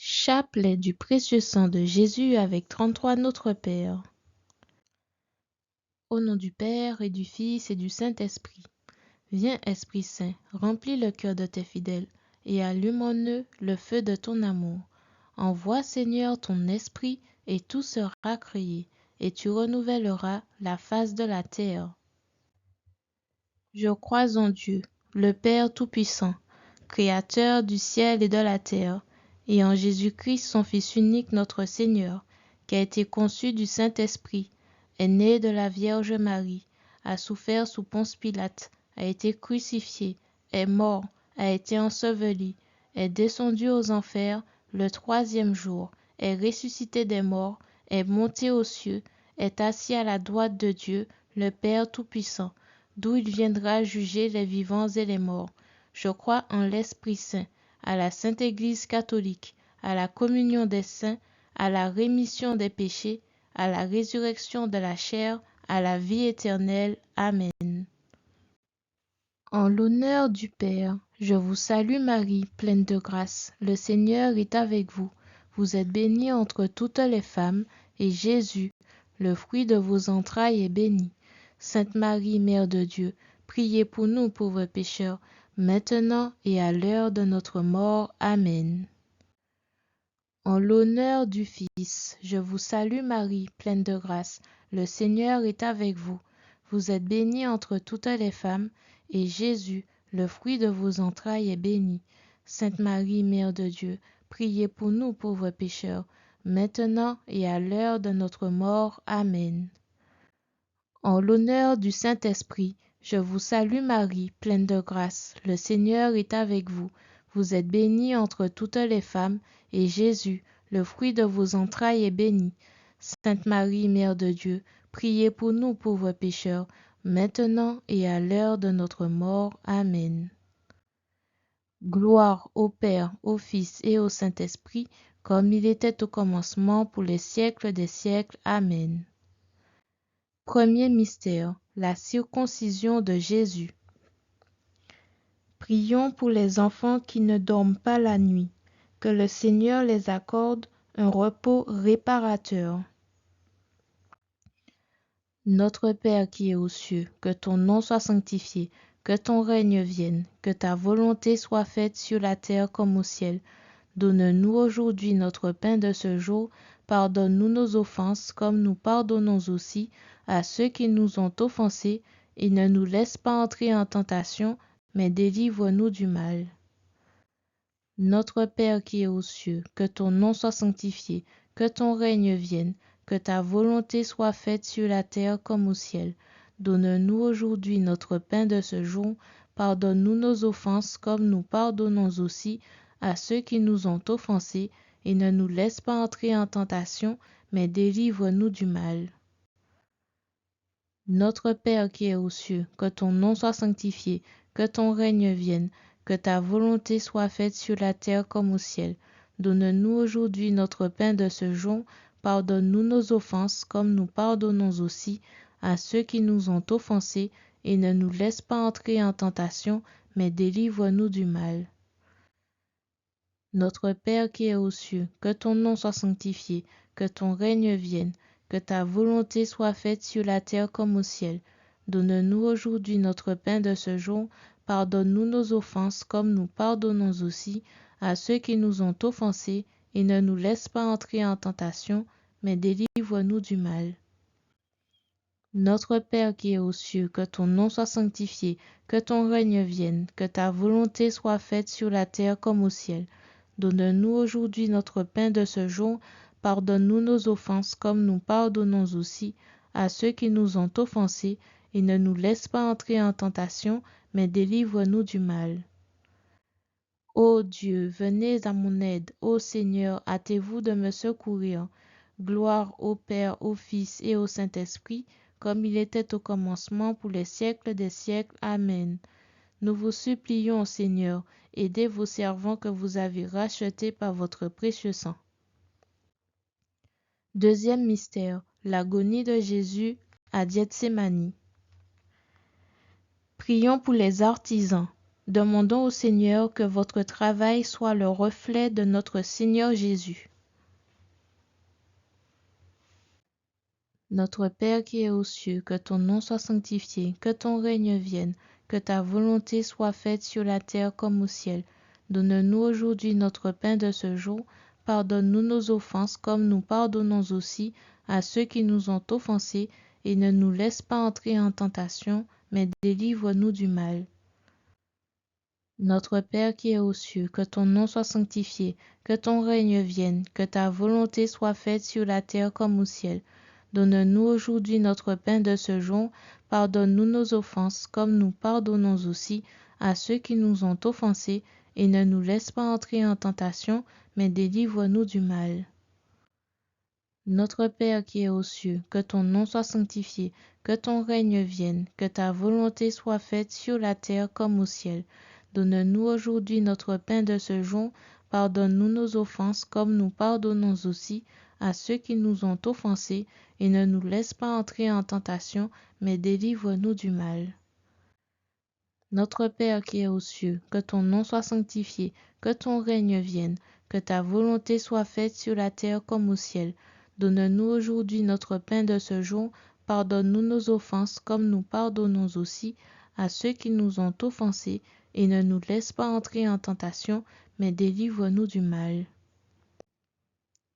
Chapelet du précieux sang de Jésus avec 33 Notre Père. Au nom du Père et du Fils et du Saint-Esprit. Viens, Esprit Saint, remplis le cœur de tes fidèles et allume en eux le feu de ton amour. Envoie, Seigneur, ton esprit et tout sera créé, et tu renouvelleras la face de la terre. Je crois en Dieu, le Père Tout-Puissant, Créateur du ciel et de la terre, et en Jésus-Christ, son Fils unique, notre Seigneur, qui a été conçu du Saint-Esprit, est né de la Vierge Marie, a souffert sous Ponce Pilate, a été crucifié, est mort, a été enseveli, est descendu aux enfers le troisième jour, est ressuscité des morts, est monté aux cieux, est assis à la droite de Dieu, le Père Tout-Puissant, d'où il viendra juger les vivants et les morts. Je crois en l'Esprit Saint, à la Sainte Église catholique, à la communion des saints, à la rémission des péchés, à la résurrection de la chair, à la vie éternelle. Amen. En l'honneur du Père, je vous salue Marie, pleine de grâce. Le Seigneur est avec vous. Vous êtes bénie entre toutes les femmes, et Jésus, le fruit de vos entrailles, est béni. Sainte Marie, Mère de Dieu, priez pour nous pauvres pécheurs, maintenant et à l'heure de notre mort. Amen. En l'honneur du Fils, je vous salue Marie, pleine de grâce. Le Seigneur est avec vous. Vous êtes bénie entre toutes les femmes, et Jésus, le fruit de vos entrailles, est béni. Sainte Marie, Mère de Dieu, priez pour nous pauvres pécheurs, maintenant et à l'heure de notre mort. Amen. En l'honneur du Saint-Esprit, je vous salue Marie, pleine de grâce. Le Seigneur est avec vous. Vous êtes bénie entre toutes les femmes, et Jésus, le fruit de vos entrailles, est béni. Sainte Marie, Mère de Dieu, priez pour nous pauvres pécheurs, maintenant et à l'heure de notre mort. Amen. Gloire au Père, au Fils et au Saint-Esprit, comme il était au commencement, pour les siècles des siècles. Amen. Premier mystère, la circoncision de Jésus. Prions pour les enfants qui ne dorment pas la nuit, que le Seigneur les accorde un repos réparateur. Notre Père qui es aux cieux, que ton nom soit sanctifié, que ton règne vienne, que ta volonté soit faite sur la terre comme au ciel. Donne-nous aujourd'hui notre pain de ce jour. Pardonne-nous nos offenses, comme nous pardonnons aussi à ceux qui nous ont offensés, et ne nous laisse pas entrer en tentation, mais délivre-nous du mal. Notre Père qui es aux cieux, que ton nom soit sanctifié, que ton règne vienne, que ta volonté soit faite sur la terre comme au ciel. Donne-nous aujourd'hui notre pain de ce jour. Pardonne-nous nos offenses, comme nous pardonnons aussi à ceux qui nous ont offensés, et ne nous laisse pas entrer en tentation, mais délivre-nous du mal. Notre Père qui es aux cieux, que ton nom soit sanctifié, que ton règne vienne, que ta volonté soit faite sur la terre comme au ciel. Donne-nous aujourd'hui notre pain de ce jour. Pardonne-nous nos offenses, comme nous pardonnons aussi à ceux qui nous ont offensés, et ne nous laisse pas entrer en tentation, mais délivre-nous du mal. Notre Père qui es aux cieux, que ton nom soit sanctifié, que ton règne vienne, que ta volonté soit faite sur la terre comme au ciel. Donne-nous aujourd'hui notre pain de ce jour. Pardonne-nous nos offenses, comme nous pardonnons aussi à ceux qui nous ont offensés, et ne nous laisse pas entrer en tentation, mais délivre-nous du mal. Notre Père qui es aux cieux, que ton nom soit sanctifié, que ton règne vienne, que ta volonté soit faite sur la terre comme au ciel. Donne-nous aujourd'hui notre pain de ce jour. Pardonne-nous nos offenses, comme nous pardonnons aussi à ceux qui nous ont offensés, et ne nous laisse pas entrer en tentation, mais délivre-nous du mal. Ô Dieu, venez à mon aide. Ô Seigneur, hâtez-vous de me secourir. Gloire au Père, au Fils et au Saint-Esprit, comme il était au commencement, pour les siècles des siècles. Amen. Nous vous supplions, Seigneur, aidez vos servants que vous avez rachetés par votre précieux sang. Deuxième mystère, l'agonie de Jésus à Gethsémani. Prions pour les artisans. Demandons au Seigneur que votre travail soit le reflet de notre Seigneur Jésus. Notre Père qui es aux cieux, que ton nom soit sanctifié, que ton règne vienne, que ta volonté soit faite sur la terre comme au ciel. Donne-nous aujourd'hui notre pain de ce jour. Pardonne-nous nos offenses comme nous pardonnons aussi à ceux qui nous ont offensés, et ne nous laisse pas entrer en tentation, mais délivre-nous du mal. Notre Père qui es aux cieux, que ton nom soit sanctifié, que ton règne vienne, que ta volonté soit faite sur la terre comme au ciel. Donne-nous aujourd'hui notre pain de ce jour. Pardonne-nous nos offenses, comme nous pardonnons aussi à ceux qui nous ont offensés, et ne nous laisse pas entrer en tentation, mais délivre-nous du mal. Notre Père qui es aux cieux, que ton nom soit sanctifié, que ton règne vienne, que ta volonté soit faite sur la terre comme au ciel. Donne-nous aujourd'hui notre pain de ce jour. Pardonne-nous nos offenses, comme nous pardonnons aussi à ceux qui nous ont offensés, et ne nous laisse pas entrer en tentation, mais délivre-nous du mal. Notre Père qui es aux cieux, que ton nom soit sanctifié, que ton règne vienne, que ta volonté soit faite sur la terre comme au ciel. Donne-nous aujourd'hui notre pain de ce jour. Pardonne-nous nos offenses, comme nous pardonnons aussi à ceux qui nous ont offensés, et ne nous laisse pas entrer en tentation, mais délivre-nous du mal.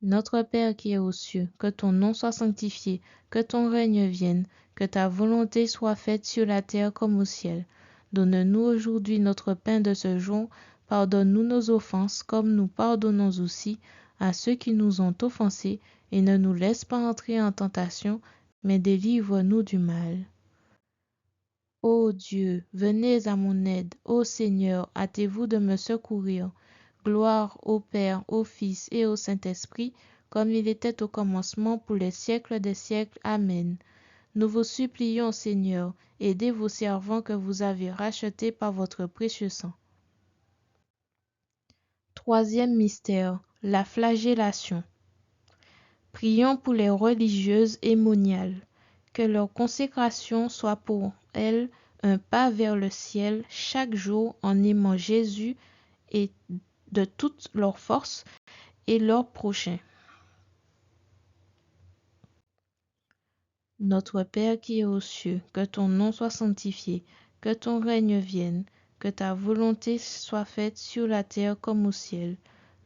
Notre Père qui es aux cieux, que ton nom soit sanctifié, que ton règne vienne, que ta volonté soit faite sur la terre comme au ciel. Donne-nous aujourd'hui notre pain de ce jour. Pardonne-nous nos offenses, comme nous pardonnons aussi à ceux qui nous ont offensés, et ne nous laisse pas entrer en tentation, mais délivre-nous du mal. Ô Dieu, venez à mon aide. Ô Seigneur, hâtez-vous de me secourir. Gloire au Père, au Fils et au Saint-Esprit, comme il était au commencement, pour les siècles des siècles. Amen. Nous vous supplions, Seigneur, aidez vos servants que vous avez rachetés par votre précieux sang. Troisième mystère, la flagellation. Prions pour les religieuses et moniales, que leur consécration soit pour elles un pas vers le ciel chaque jour en aimant Jésus et de toute leur force et leur prochain. Notre Père qui es aux cieux, que ton nom soit sanctifié, que ton règne vienne, que ta volonté soit faite sur la terre comme au ciel.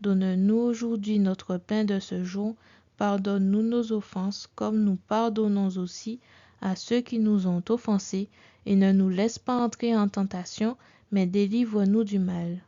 Donne-nous aujourd'hui notre pain de ce jour. Pardonne-nous nos offenses, comme nous pardonnons aussi à ceux qui nous ont offensés, et ne nous laisse pas entrer en tentation, mais délivre-nous du mal.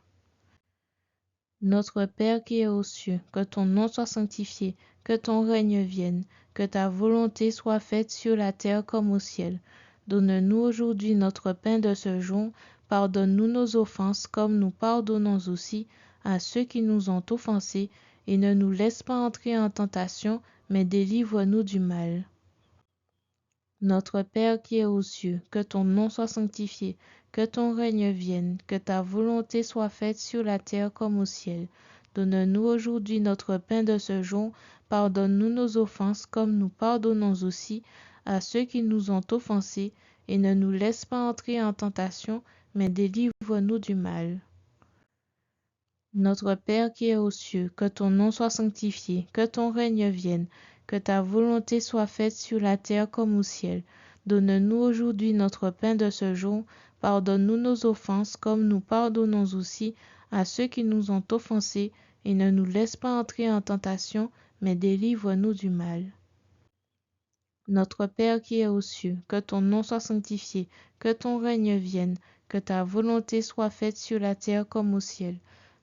Notre Père qui es aux cieux, que ton nom soit sanctifié, que ton règne vienne, que ta volonté soit faite sur la terre comme au ciel. Donne-nous aujourd'hui notre pain de ce jour. Pardonne-nous nos offenses, comme nous pardonnons aussi à ceux qui nous ont offensés, et ne nous laisse pas entrer en tentation, mais délivre-nous du mal. Notre Père qui es aux cieux, que ton nom soit sanctifié, que ton règne vienne, que ta volonté soit faite sur la terre comme au ciel. Donne-nous aujourd'hui notre pain de ce jour. Pardonne-nous nos offenses, comme nous pardonnons aussi à ceux qui nous ont offensés, et ne nous laisse pas entrer en tentation, mais délivre-nous du mal. Notre Père qui es aux cieux, que ton nom soit sanctifié, que ton règne vienne, que ta volonté soit faite sur la terre comme au ciel. Donne-nous aujourd'hui notre pain de ce jour. Pardonne-nous nos offenses, comme nous pardonnons aussi à ceux qui nous ont offensés, et ne nous laisse pas entrer en tentation, mais délivre-nous du mal. Notre Père qui es aux cieux, que ton nom soit sanctifié, que ton règne vienne, que ta volonté soit faite sur la terre comme au ciel.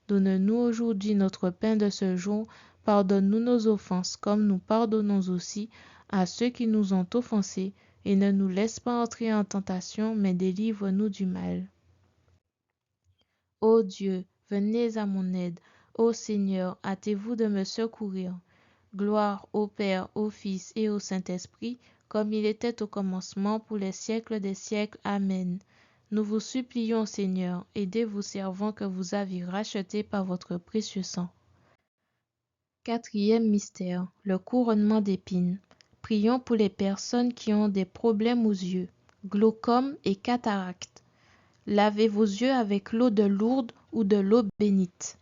Donne-nous aujourd'hui notre pain de ce jour. Pardonne-nous nos offenses, comme nous pardonnons aussi à ceux qui nous ont offensés, et ne nous laisse pas entrer en tentation, mais délivre-nous du mal. Ô Dieu, venez à mon aide. Ô Seigneur, hâtez-vous de me secourir. Gloire au Père, au Fils et au Saint-Esprit, comme il était au commencement, pour les siècles des siècles. Amen. Nous vous supplions, Seigneur, aidez vos servants que vous avez rachetés par votre précieux sang. Quatrième mystère, le couronnement d'épines. Prions pour les personnes qui ont des problèmes aux yeux, glaucome et cataracte. Lavez vos yeux avec l'eau de Lourdes ou de l'eau bénite.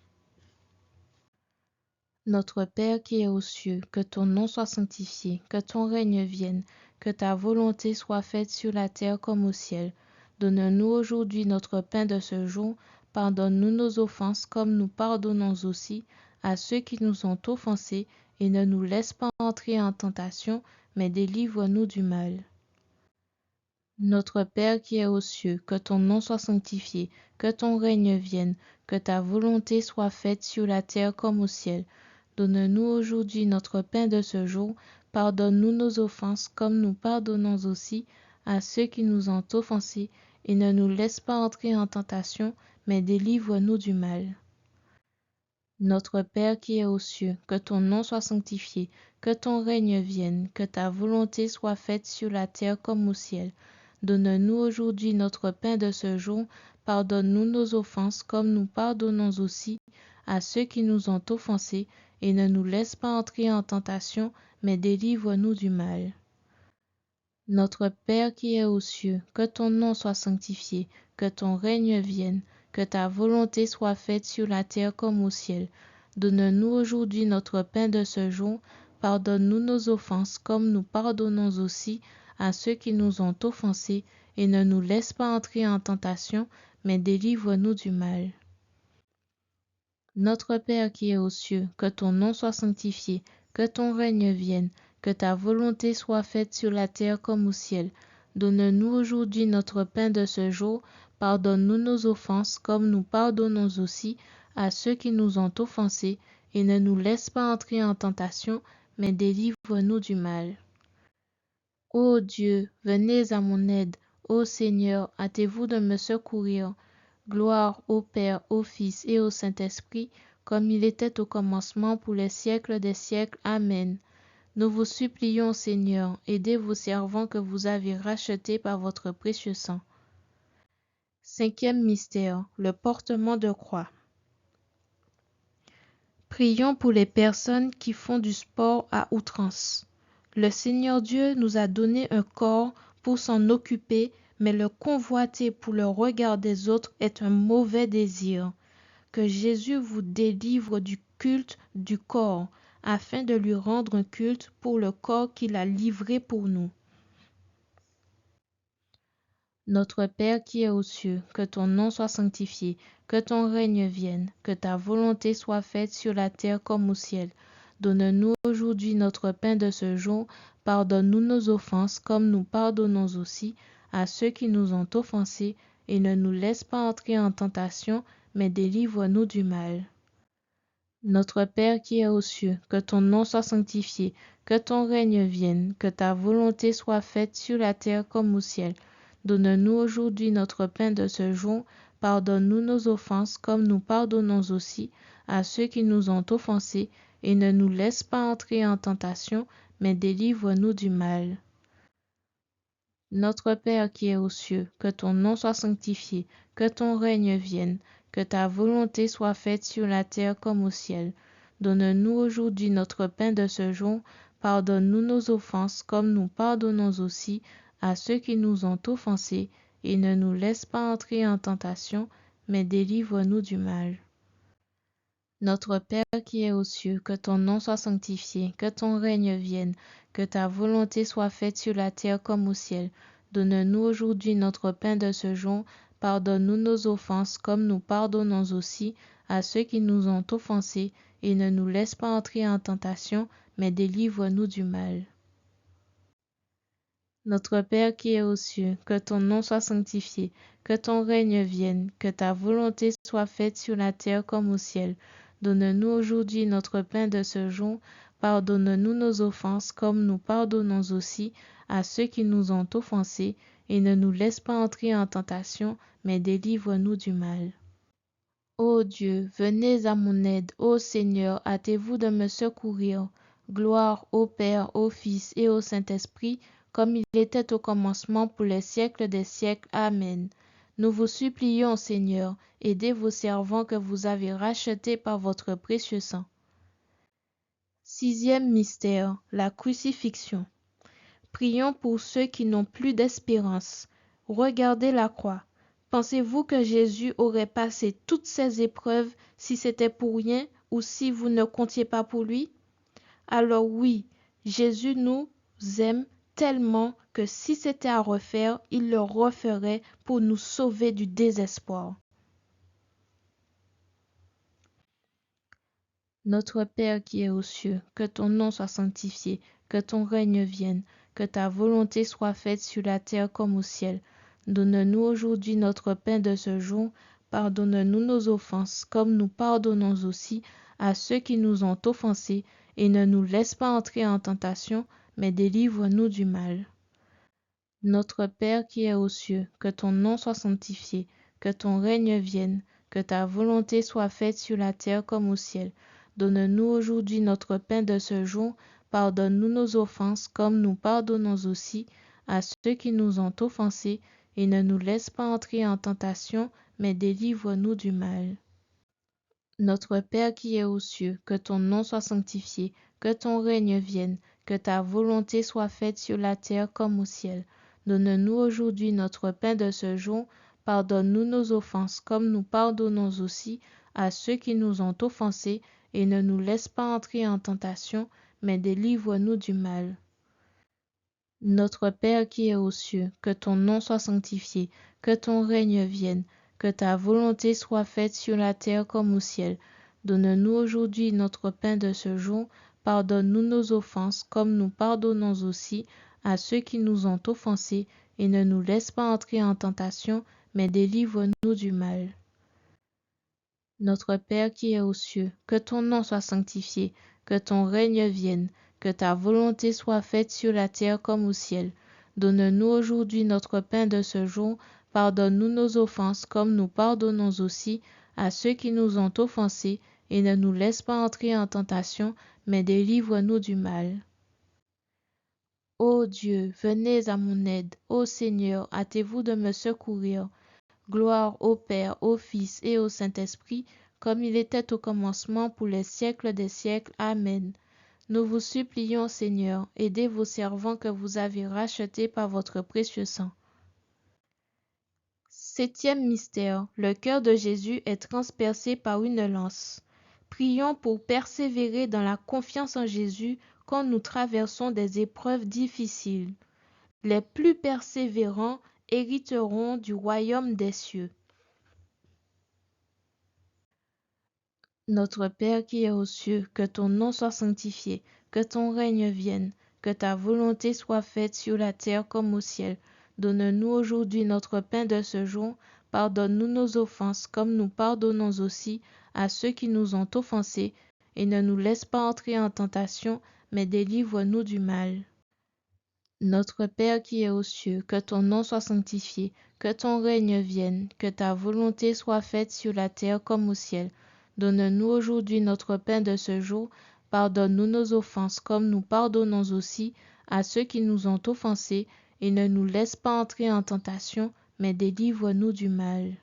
Notre Père qui es aux cieux, que ton nom soit sanctifié, que ton règne vienne, que ta volonté soit faite sur la terre comme au ciel. Donne-nous aujourd'hui notre pain de ce jour. Pardonne-nous nos offenses comme nous pardonnons aussi à ceux qui nous ont offensés, et ne nous laisse pas entrer en tentation, mais délivre-nous du mal. Notre Père qui es aux cieux, que ton nom soit sanctifié, que ton règne vienne, que ta volonté soit faite sur la terre comme au ciel. Donne-nous aujourd'hui notre pain de ce jour. Pardonne-nous nos offenses comme nous pardonnons aussi à ceux qui nous ont offensés, et ne nous laisse pas entrer en tentation, mais délivre-nous du mal. Notre Père qui es aux cieux, que ton nom soit sanctifié, que ton règne vienne, que ta volonté soit faite sur la terre comme au ciel. Donne-nous aujourd'hui notre pain de ce jour. Pardonne-nous nos offenses comme nous pardonnons aussi à ceux qui nous ont offensés, et ne nous laisse pas entrer en tentation, mais délivre-nous du mal. Notre Père qui es aux cieux, que ton nom soit sanctifié, que ton règne vienne, que ta volonté soit faite sur la terre comme au ciel. Donne-nous aujourd'hui notre pain de ce jour. Pardonne-nous nos offenses comme nous pardonnons aussi à ceux qui nous ont offensés, et ne nous laisse pas entrer en tentation, mais délivre-nous du mal. Notre Père qui es aux cieux, que ton nom soit sanctifié, que ton règne vienne, que ta volonté soit faite sur la terre comme au ciel. Donne-nous aujourd'hui notre pain de ce jour. Pardonne-nous nos offenses comme nous pardonnons aussi à ceux qui nous ont offensés, et ne nous laisse pas entrer en tentation, mais délivre-nous du mal. Ô Dieu, venez à mon aide. Ô Seigneur, hâtez-vous de me secourir. Gloire au Père, au Fils et au Saint-Esprit, comme il était au commencement pour les siècles des siècles. Amen. Nous vous supplions, Seigneur, aidez vos servants que vous avez rachetés par votre précieux sang. Cinquième mystère, le portement de croix. Prions pour les personnes qui font du sport à outrance. Le Seigneur Dieu nous a donné un corps pour s'en occuper, mais le convoiter pour le regard des autres est un mauvais désir. Que Jésus vous délivre du culte du corps, afin de lui rendre un culte pour le corps qu'il a livré pour nous. Notre Père qui es aux cieux, que ton nom soit sanctifié, que ton règne vienne, que ta volonté soit faite sur la terre comme au ciel. Donne-nous aujourd'hui notre pain de ce jour. Pardonne-nous nos offenses comme nous pardonnons aussi à ceux qui nous ont offensés, et ne nous laisse pas entrer en tentation, mais délivre-nous du mal. Notre Père qui es aux cieux, que ton nom soit sanctifié, que ton règne vienne, que ta volonté soit faite sur la terre comme au ciel. Donne-nous aujourd'hui notre pain de ce jour. Pardonne-nous nos offenses comme nous pardonnons aussi à ceux qui nous ont offensés, et ne nous laisse pas entrer en tentation, mais délivre-nous du mal. Notre Père qui es aux cieux, que ton nom soit sanctifié, que ton règne vienne, que ta volonté soit faite sur la terre comme au ciel. Donne-nous aujourd'hui notre pain de ce jour. Pardonne-nous nos offenses comme nous pardonnons aussi à ceux qui nous ont offensés, et ne nous laisse pas entrer en tentation, mais délivre-nous du mal. Notre Père qui es aux cieux, que ton nom soit sanctifié, que ton règne vienne, que ta volonté soit faite sur la terre comme au ciel. Donne-nous aujourd'hui notre pain de ce jour. Pardonne-nous nos offenses comme nous pardonnons aussi à ceux qui nous ont offensés, et ne nous laisse pas entrer en tentation, mais délivre-nous du mal. Notre Père qui es aux cieux, que ton nom soit sanctifié, que ton règne vienne, que ta volonté soit faite sur la terre comme au ciel. Donne-nous aujourd'hui notre pain de ce jour. Pardonne-nous nos offenses comme nous pardonnons aussi à ceux qui nous ont offensés, et ne nous laisse pas entrer en tentation, mais délivre-nous du mal. Ô Dieu, venez à mon aide. Ô Seigneur, hâtez-vous de me secourir. Gloire au Père, au Fils et au Saint-Esprit, comme il était au commencement pour les siècles des siècles. Amen. Nous vous supplions, Seigneur, aidez vos servants que vous avez rachetés par votre précieux sang. Sixième mystère, la crucifixion. Prions pour ceux qui n'ont plus d'espérance. Regardez la croix. Pensez-vous que Jésus aurait passé toutes ces épreuves si c'était pour rien ou si vous ne comptiez pas pour lui? Alors oui, Jésus nous aime tellement que si c'était à refaire, il le referait pour nous sauver du désespoir. Notre Père qui es aux cieux, que ton nom soit sanctifié, que ton règne vienne, que ta volonté soit faite sur la terre comme au ciel. Donne-nous aujourd'hui notre pain de ce jour. Pardonne-nous nos offenses, comme nous pardonnons aussi à ceux qui nous ont offensés, et ne nous laisse pas entrer en tentation, mais délivre-nous du mal. Notre Père qui es aux cieux, que ton nom soit sanctifié, que ton règne vienne, que ta volonté soit faite sur la terre comme au ciel. Donne-nous aujourd'hui notre pain de ce jour. Pardonne-nous nos offenses, comme nous pardonnons aussi à ceux qui nous ont offensés, et ne nous laisse pas entrer en tentation, mais délivre-nous du mal. Notre Père qui es aux cieux, que ton nom soit sanctifié, que ton règne vienne, que ta volonté soit faite sur la terre comme au ciel. Donne-nous aujourd'hui notre pain de ce jour. Pardonne-nous nos offenses, comme nous pardonnons aussi à ceux qui nous ont offensés, et ne nous laisse pas entrer en tentation, mais délivre-nous du mal. Notre Père qui es aux cieux, que ton nom soit sanctifié, que ton règne vienne, que ta volonté soit faite sur la terre comme au ciel. Donne-nous aujourd'hui notre pain de ce jour. Pardonne-nous nos offenses, comme nous pardonnons aussi à ceux qui nous ont offensés, et ne nous laisse pas entrer en tentation, mais délivre-nous du mal. Notre Père qui es aux cieux, que ton nom soit sanctifié, que ton règne vienne, que ta volonté soit faite sur la terre comme au ciel. Donne-nous aujourd'hui notre pain de ce jour. Pardonne-nous nos offenses, comme nous pardonnons aussi à ceux qui nous ont offensés, et ne nous laisse pas entrer en tentation, mais délivre-nous du mal. Ô Dieu, venez à mon aide. Ô Seigneur, hâtez-vous de me secourir. Gloire au Père, au Fils et au Saint-Esprit, comme il était au commencement, pour les siècles des siècles. Amen. Nous vous supplions, Seigneur, aidez vos servants que vous avez rachetés par votre précieux sang. Septième mystère, le cœur de Jésus est transpercé par une lance. Prions pour persévérer dans la confiance en Jésus quand nous traversons des épreuves difficiles. Les plus persévérants hériteront du royaume des cieux. Notre Père qui es aux cieux, que ton nom soit sanctifié, que ton règne vienne, que ta volonté soit faite sur la terre comme au ciel. Donne-nous aujourd'hui notre pain de ce jour. Pardonne-nous nos offenses, comme nous pardonnons aussi à ceux qui nous ont offensés, et ne nous laisse pas entrer en tentation, mais délivre-nous du mal. Notre Père qui es aux cieux, que ton nom soit sanctifié, que ton règne vienne, que ta volonté soit faite sur la terre comme au ciel. Donne-nous aujourd'hui notre pain de ce jour. Pardonne-nous nos offenses, comme nous pardonnons aussi à ceux qui nous ont offensés, et ne nous laisse pas entrer en tentation, mais délivre-nous du mal.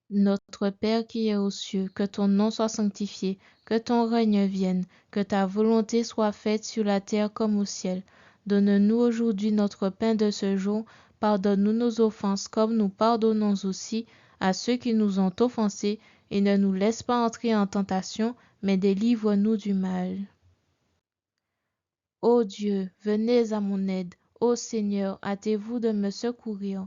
Notre Père qui es aux cieux, que ton nom soit sanctifié, que ton règne vienne, que ta volonté soit faite sur la terre comme au ciel. Donne-nous aujourd'hui notre pain de ce jour. Pardonne-nous nos offenses, comme nous pardonnons aussi à ceux qui nous ont offensés, et ne nous laisse pas entrer en tentation, mais délivre-nous du mal. Ô Dieu, venez à mon aide. Ô Seigneur, hâtez-vous de me secourir.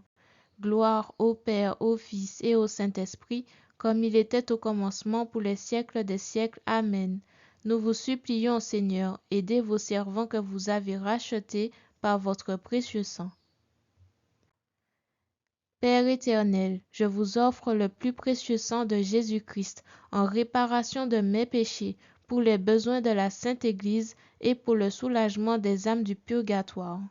Gloire au Père, au Fils et au Saint-Esprit, comme il était au commencement, pour les siècles des siècles. Amen. Nous vous supplions, Seigneur, aidez vos servants que vous avez rachetés par votre précieux sang. Père éternel, je vous offre le plus précieux sang de Jésus-Christ en réparation de mes péchés, pour les besoins de la Sainte Église et pour le soulagement des âmes du purgatoire.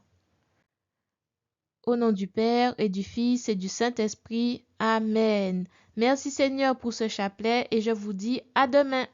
Au nom du Père et du Fils et du Saint-Esprit. Amen. Merci Seigneur pour ce chapelet et je vous dis à demain.